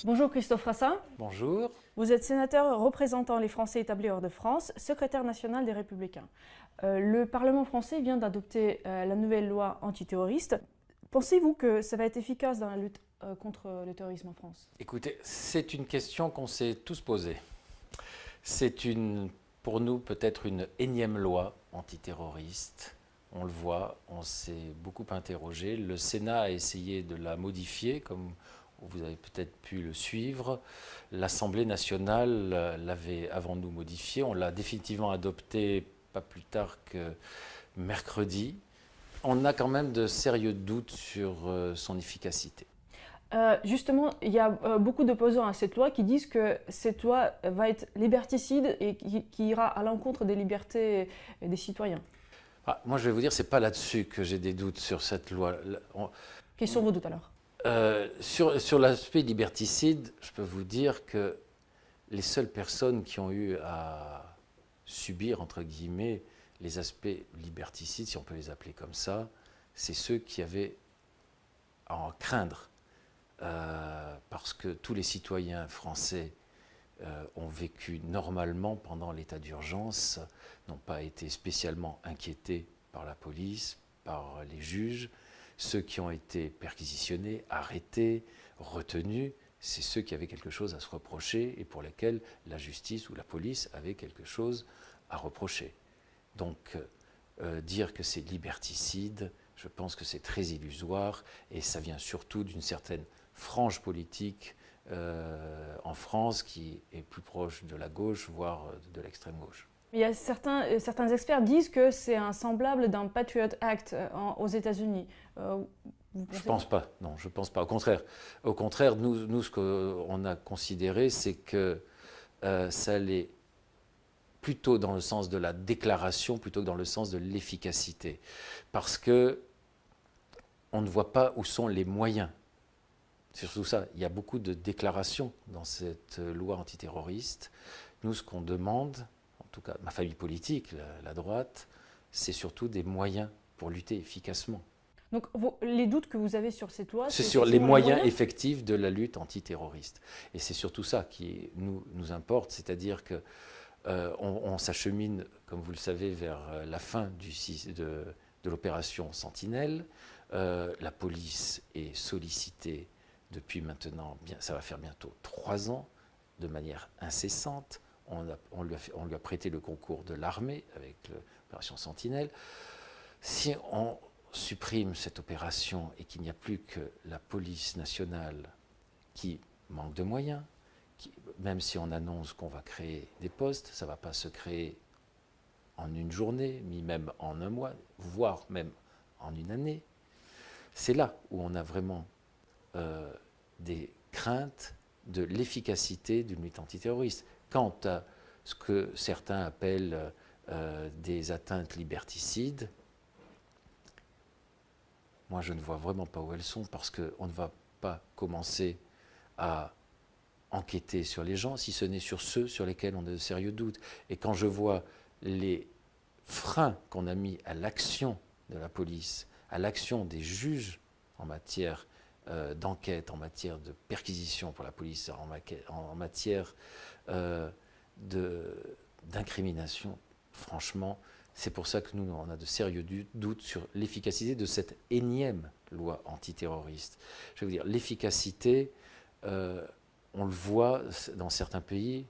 Bonjour Christophe Rassa. Bonjour. Vous êtes sénateur représentant les Français établis hors de France, secrétaire national des Républicains. Le Parlement français vient d'adopter la nouvelle loi antiterroriste. Pensez-vous que ça va être efficace dans la lutte contre le terrorisme en France? Écoutez, c'est une question qu'on s'est tous posée. Pour nous, peut-être une énième loi antiterroriste. On le voit, on s'est beaucoup interrogé. Le Sénat a essayé de la modifier, comme vous avez peut-être pu le suivre. L'Assemblée nationale l'avait avant nous modifiée. On l'a définitivement adoptée pas plus tard que mercredi. On a quand même de sérieux doutes sur son efficacité. Justement, il y a beaucoup d'opposants à cette loi qui disent que cette loi va être liberticide et qui ira à l'encontre des libertés des citoyens. Moi, je vais vous dire, c'est pas là-dessus que j'ai des doutes sur cette loi. Quels sont vos doutes alors? Sur l'aspect liberticide, je peux vous dire que les seules personnes qui ont eu à subir, entre guillemets, les aspects liberticides, si on peut les appeler comme ça, c'est ceux qui avaient à en craindre. Parce que tous les citoyens français ont vécu normalement pendant l'état d'urgence, n'ont pas été spécialement inquiétés par la police, par les juges. Ceux qui ont été perquisitionnés, arrêtés, retenus, c'est ceux qui avaient quelque chose à se reprocher et pour lesquels la justice ou la police avait quelque chose à reprocher. Donc, dire que c'est liberticide, je pense que c'est très illusoire et ça vient surtout d'une certaine frange politique en France qui est plus proche de la gauche, voire de l'extrême gauche. Il y a certains experts disent que c'est un semblable d'un Patriot Act aux États-Unis. Je pense pas, non, je pense pas. Au contraire, nous ce qu'on a considéré, c'est que ça allait plutôt dans le sens de la déclaration, plutôt que dans le sens de l'efficacité. Parce que on ne voit pas où sont les moyens. C'est surtout ça. Il y a beaucoup de déclarations dans cette loi antiterroriste. Nous, ce qu'on demande, en tout cas ma famille politique, la droite, c'est surtout des moyens pour lutter efficacement. Donc les doutes que vous avez sur cette loi, c'est sur les moyens effectifs de la lutte antiterroriste. Et c'est surtout ça qui nous importe, c'est-à-dire que on s'achemine, comme vous le savez, vers la fin de l'opération Sentinelle. La police est sollicitée depuis maintenant, ça va faire bientôt 3 ans, de manière incessante. On lui a prêté le concours de l'armée avec l'opération Sentinelle. Si on supprime cette opération et qu'il n'y a plus que la police nationale qui manque de moyens, même si on annonce qu'on va créer des postes, ça ne va pas se créer en une journée, ni même en un mois, voire même en une année. C'est là où on a vraiment des craintes de l'efficacité d'une lutte antiterroriste. Quant à ce que certains appellent des atteintes liberticides, moi je ne vois vraiment pas où elles sont parce qu'on ne va pas commencer à enquêter sur les gens, si ce n'est sur ceux sur lesquels on a de sérieux doutes. Et quand je vois les freins qu'on a mis à l'action de la police, à l'action des juges en matière d'enquête, en matière de perquisition pour la police, en matière d'incrimination, franchement, c'est pour ça que nous, on a de sérieux doutes sur l'efficacité de cette énième loi antiterroriste. Je veux dire, l'efficacité, on le voit dans certains pays,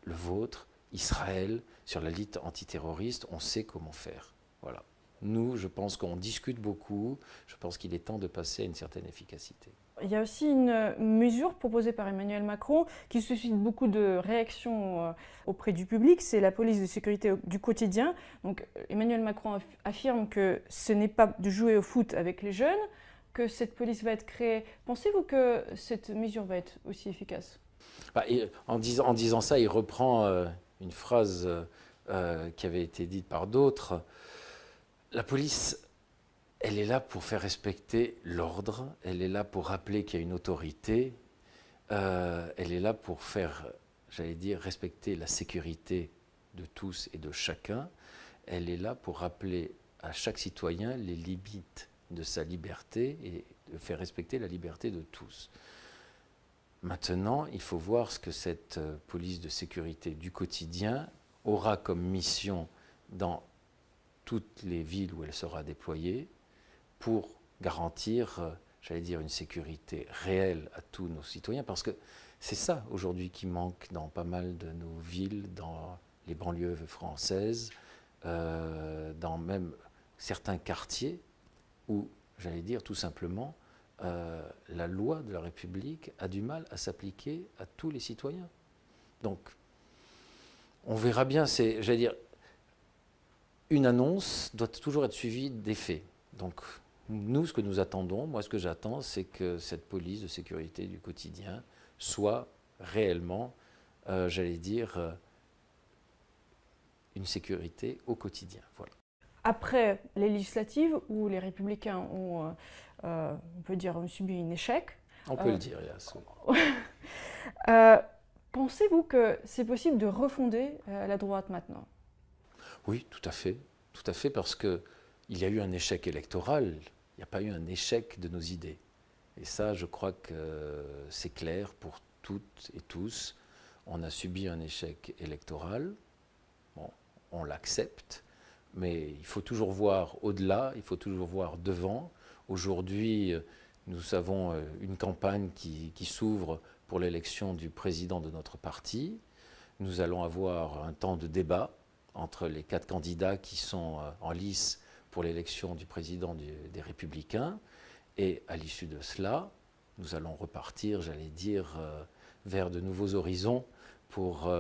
le vôtre, Israël, sur la lutte antiterroriste, on sait comment faire. Voilà. Nous, je pense qu'on discute beaucoup. Je pense qu'il est temps de passer à une certaine efficacité. Il y a aussi une mesure proposée par Emmanuel Macron qui suscite beaucoup de réactions auprès du public, c'est la police de sécurité du quotidien. Donc Emmanuel Macron affirme que ce n'est pas de jouer au foot avec les jeunes, que cette police va être créée. Pensez-vous que cette mesure va être aussi efficace? En disant ça, il reprend une phrase qui avait été dite par d'autres. La police, elle est là pour faire respecter l'ordre, elle est là pour rappeler qu'il y a une autorité, elle est là pour faire, j'allais dire, respecter la sécurité de tous et de chacun, elle est là pour rappeler à chaque citoyen les limites de sa liberté et de faire respecter la liberté de tous. Maintenant, il faut voir ce que cette police de sécurité du quotidien aura comme mission dans toutes les villes où elle sera déployée pour garantir, j'allais dire, une sécurité réelle à tous nos citoyens, parce que c'est ça aujourd'hui qui manque dans pas mal de nos villes, dans les banlieues françaises, dans même certains quartiers où, j'allais dire tout simplement, la loi de la République a du mal à s'appliquer à tous les citoyens. Donc, on verra bien, j'allais dire, une annonce doit toujours être suivie des faits. Donc, nous, ce que nous attendons, moi, ce que j'attends, c'est que cette police de sécurité du quotidien soit réellement, j'allais dire, une sécurité au quotidien. Voilà. Après les législatives, où les Républicains ont, on peut dire, ont subi un échec. On peut le dire, Yas. Pensez-vous que c'est possible de refonder la droite maintenant? Oui, tout à fait, parce qu'il y a eu un échec électoral, il n'y a pas eu un échec de nos idées. Et ça, je crois que c'est clair pour toutes et tous. On a subi un échec électoral, bon, on l'accepte, mais il faut toujours voir au-delà, il faut toujours voir devant. Aujourd'hui, nous avons une campagne qui s'ouvre pour l'élection du président de notre parti. Nous allons avoir un temps de débat entre les 4 candidats qui sont en lice pour l'élection du président des Républicains. Et à l'issue de cela, nous allons repartir, j'allais dire, vers de nouveaux horizons pour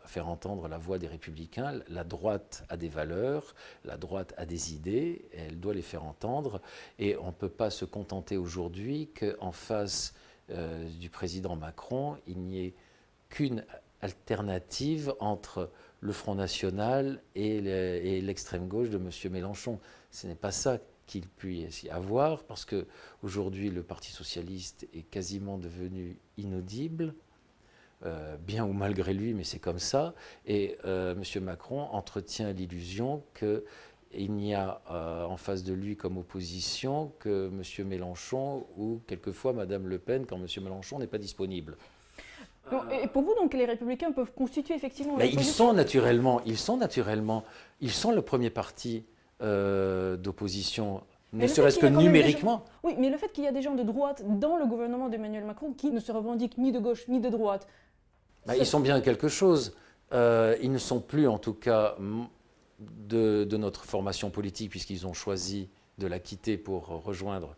faire entendre la voix des Républicains. La droite a des valeurs, la droite a des idées, et elle doit les faire entendre. Et on ne peut pas se contenter aujourd'hui qu'en face du président Macron, il n'y ait qu'une alternative entre le Front National et l'extrême gauche de M. Mélenchon. Ce n'est pas ça qu'il puisse y avoir, parce qu'aujourd'hui, le Parti socialiste est quasiment devenu inaudible, bien ou malgré lui, mais c'est comme ça. Et M. Macron entretient l'illusion qu'il n'y a en face de lui comme opposition que M. Mélenchon ou quelquefois Mme Le Pen quand M. Mélenchon n'est pas disponible. Non, et pour vous, donc, les Républicains peuvent constituer effectivement... Ils sont le premier parti d'opposition, ne serait-ce que numériquement. Oui, mais le fait qu'il y a des gens de droite dans le gouvernement d'Emmanuel Macron qui ne se revendiquent ni de gauche ni de droite... Ils sont bien quelque chose. Ils ne sont plus, en tout cas, de notre formation politique, puisqu'ils ont choisi de la quitter pour rejoindre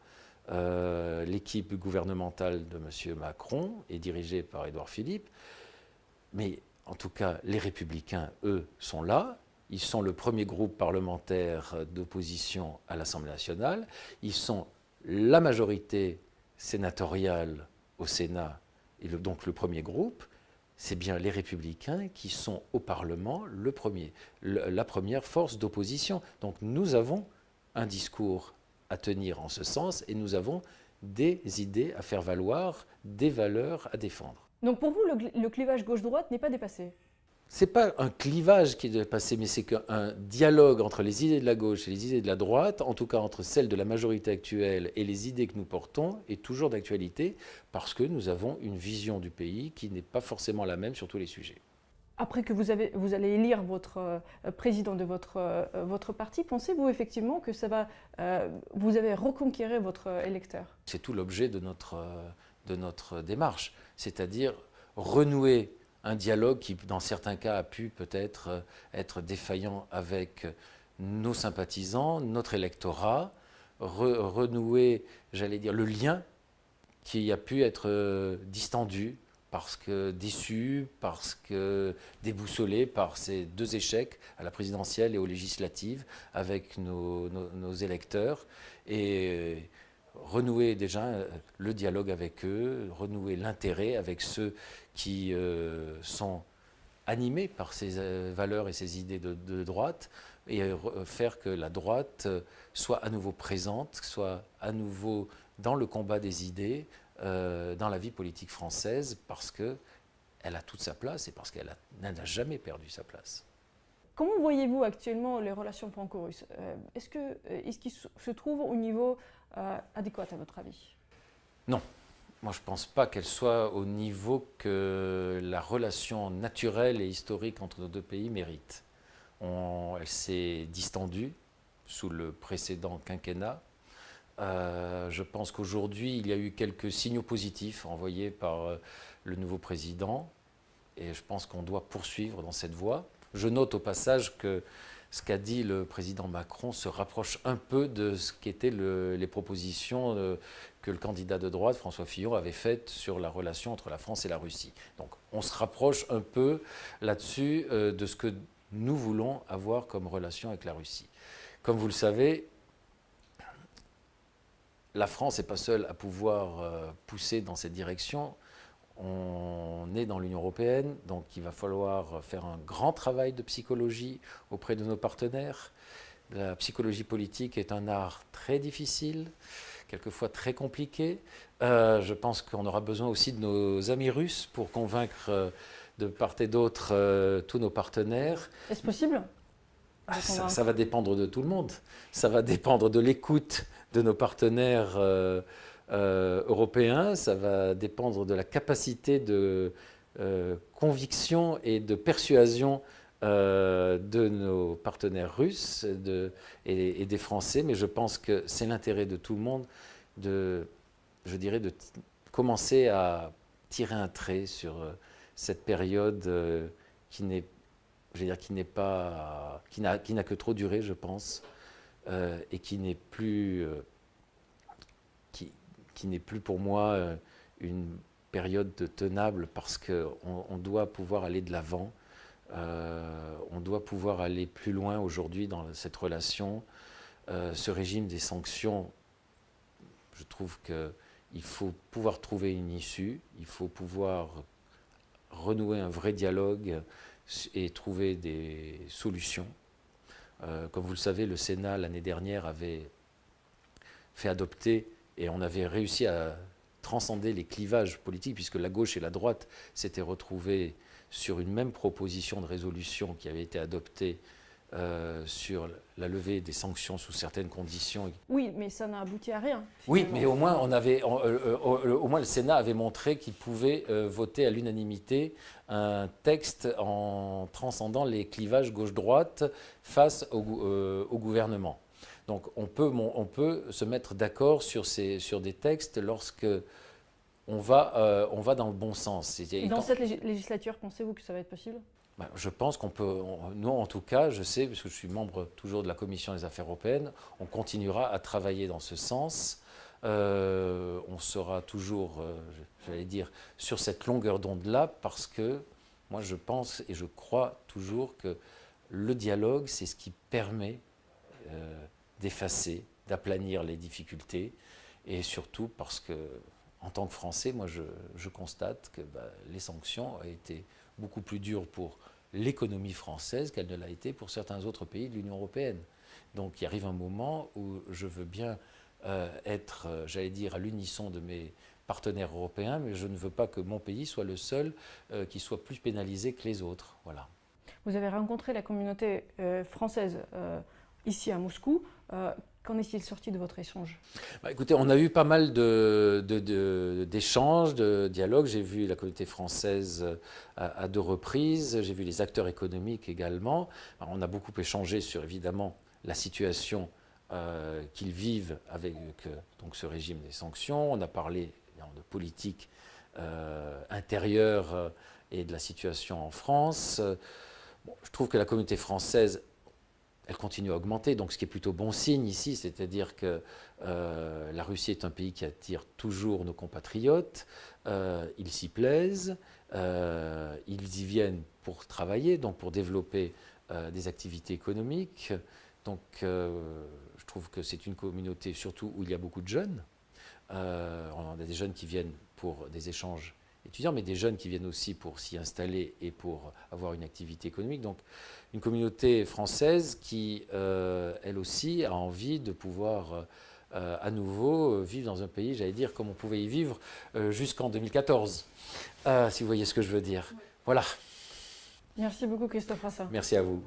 l'équipe gouvernementale de M. Macron et dirigée par Édouard Philippe. Mais en tout cas, les Républicains, eux, sont là. Ils sont le premier groupe parlementaire d'opposition à l'Assemblée nationale. Ils sont la majorité sénatoriale au Sénat, et donc le premier groupe. C'est bien les Républicains qui sont au Parlement la première force d'opposition. Donc nous avons un discours à tenir en ce sens et nous avons des idées à faire valoir, des valeurs à défendre. Donc pour vous, le clivage gauche-droite n'est pas dépassé? Ce n'est pas un clivage qui est dépassé, mais c'est qu'un dialogue entre les idées de la gauche et les idées de la droite, en tout cas entre celles de la majorité actuelle et les idées que nous portons, est toujours d'actualité parce que nous avons une vision du pays qui n'est pas forcément la même sur tous les sujets. Après que vous allez élire votre président de votre parti, pensez-vous effectivement que ça va, vous avez reconquérir votre électeur? C'est tout l'objet de notre démarche, c'est-à-dire renouer un dialogue qui, dans certains cas, a pu peut-être être défaillant avec nos sympathisants, notre électorat, renouer, j'allais dire, le lien qui a pu être distendu parce que déçu, parce que déboussolé par ces 2 échecs à la présidentielle et aux législatives avec nos électeurs. Et renouer déjà le dialogue avec eux, renouer l'intérêt avec ceux qui sont animés par ces valeurs et ces idées de droite, et faire que la droite soit à nouveau présente, soit à nouveau dans le combat des idées, dans la vie politique française, parce qu'elle a toute sa place et parce qu'elle n'a jamais perdu sa place. Comment voyez-vous actuellement les relations franco-russes? Est-ce qu'ils se trouvent au niveau adéquat à votre avis? Non. Moi, je ne pense pas qu'elle soit au niveau que la relation naturelle et historique entre nos deux pays mérite. Elle s'est distendue sous le précédent quinquennat. Je pense qu'aujourd'hui, il y a eu quelques signaux positifs envoyés par le nouveau président et je pense qu'on doit poursuivre dans cette voie. Je note au passage que ce qu'a dit le président Macron se rapproche un peu de ce qu'étaient les propositions que le candidat de droite, François Fillon, avait faites sur la relation entre la France et la Russie. Donc on se rapproche un peu là-dessus de ce que nous voulons avoir comme relation avec la Russie. Comme vous le savez, la France n'est pas seule à pouvoir pousser dans cette direction. On est dans l'Union européenne, donc il va falloir faire un grand travail de psychologie auprès de nos partenaires. La psychologie politique est un art très difficile, quelquefois très compliqué. Je pense qu'on aura besoin aussi de nos amis russes pour convaincre de part et d'autre tous nos partenaires. Est-ce possible ? Ça va dépendre de tout le monde. Ça va dépendre de l'écoute de nos partenaires européens. Ça va dépendre de la capacité de conviction et de persuasion de nos partenaires russes et des Français. Mais je pense que c'est l'intérêt de tout le monde de commencer à tirer un trait sur cette période qui n'a que trop duré, je pense, et qui n'est plus pour moi une période tenable parce qu'on doit pouvoir aller de l'avant, on doit pouvoir aller plus loin aujourd'hui dans cette relation. Ce régime des sanctions, je trouve qu'il faut pouvoir trouver une issue, il faut pouvoir renouer un vrai dialogue et trouver des solutions. Comme vous le savez, le Sénat, l'année dernière, avait fait adopter, et on avait réussi à transcender les clivages politiques, puisque la gauche et la droite s'étaient retrouvées sur une même proposition de résolution qui avait été adoptée sur la levée des sanctions sous certaines conditions. Oui, mais ça n'a abouti à rien. Oui, mais au moins, au moins le Sénat avait montré qu'il pouvait voter à l'unanimité un texte en transcendant les clivages gauche-droite face au gouvernement. Donc on peut se mettre d'accord sur des textes lorsque on va dans le bon sens. Et dans cette législature, pensez-vous que ça va être possible ? Je pense qu'on peut, nous en tout cas, je sais, parce que je suis membre toujours de la Commission des Affaires européennes, on continuera à travailler dans ce sens. On sera toujours, j'allais dire, sur cette longueur d'onde-là, parce que moi je pense et je crois toujours que le dialogue, c'est ce qui permet d'effacer, d'aplanir les difficultés, et surtout parce que, en tant que Français, moi je constate que les sanctions ont été beaucoup plus dure pour l'économie française qu'elle ne l'a été pour certains autres pays de l'Union européenne. Donc il arrive un moment où je veux bien être, j'allais dire, à l'unisson de mes partenaires européens, mais je ne veux pas que mon pays soit le seul qui soit plus pénalisé que les autres. Voilà. Vous avez rencontré la communauté française ici à Moscou. Qu'en est-il sorti de votre échange ? Écoutez, on a eu pas mal d'échanges, de dialogues. J'ai vu la communauté française à 2 reprises. J'ai vu les acteurs économiques également. On a beaucoup échangé sur, évidemment, la situation qu'ils vivent avec donc, ce régime des sanctions. On a parlé de politique intérieure et de la situation en France. Je trouve que la communauté française, elle continue à augmenter, donc ce qui est plutôt bon signe ici, c'est-à-dire que la Russie est un pays qui attire toujours nos compatriotes, ils s'y plaisent, ils y viennent pour travailler, donc pour développer des activités économiques. Donc je trouve que c'est une communauté surtout où il y a beaucoup de jeunes. On a des jeunes qui viennent pour des échanges étudiants, mais des jeunes qui viennent aussi pour s'y installer et pour avoir une activité économique. Donc une communauté française qui, elle aussi, a envie de pouvoir à nouveau vivre dans un pays, j'allais dire, comme on pouvait y vivre jusqu'en 2014, si vous voyez ce que je veux dire. Voilà. Merci beaucoup, Christophe Rassa. Merci à vous.